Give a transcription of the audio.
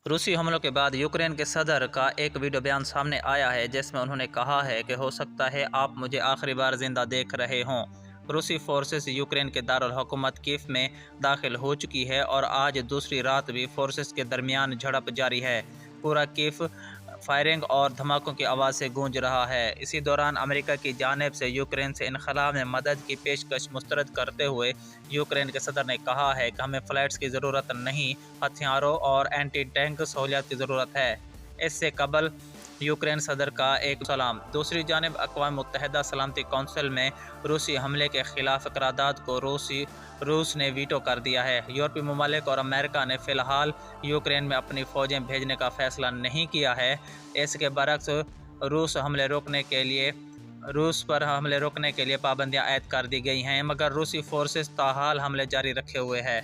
रूसी हमलों के बाद यूक्रेन के सदर का एक वीडियो बयान सामने आया है जिसमें उन्होंने कहा है कि हो सकता है आप मुझे आखिरी बार जिंदा देख रहे हों। रूसी फोर्सेस यूक्रेन के दारुल हुकूमत कीव में दाखिल हो चुकी है और आज दूसरी रात भी फोर्सेस के दरमियान झड़प जारी है। पूरा कीव फायरिंग और धमाकों की आवाज़ से गूंज रहा है। इसी दौरान अमेरिका की जानिब से यूक्रेन से इनखला में मदद की पेशकश मुस्तरद करते हुए यूक्रेन के सदर ने कहा है कि हमें फ्लाइट्स की ज़रूरत नहीं, हथियारों और एंटी टैंक सहूलियत की ज़रूरत है। इससे कबल यूक्रेन सदर का एक सलाम। दूसरी जानिब अक़वाम मुत्तहिदा सलामती कौंसिल में रूसी हमले के खिलाफ करारदाद को रूस ने वीटो कर दिया है। यूरोपीय ममालिक और अमेरिका ने फ़िलहाल यूक्रेन में अपनी फ़ौजें भेजने का फ़ैसला नहीं किया है। इसके बरक्स रूस पर हमले रोकने के लिए पाबंदियां आयद कर दी गई हैं, मगर रूसी फोर्सेस ताहाल हमले जारी रखे हुए हैं।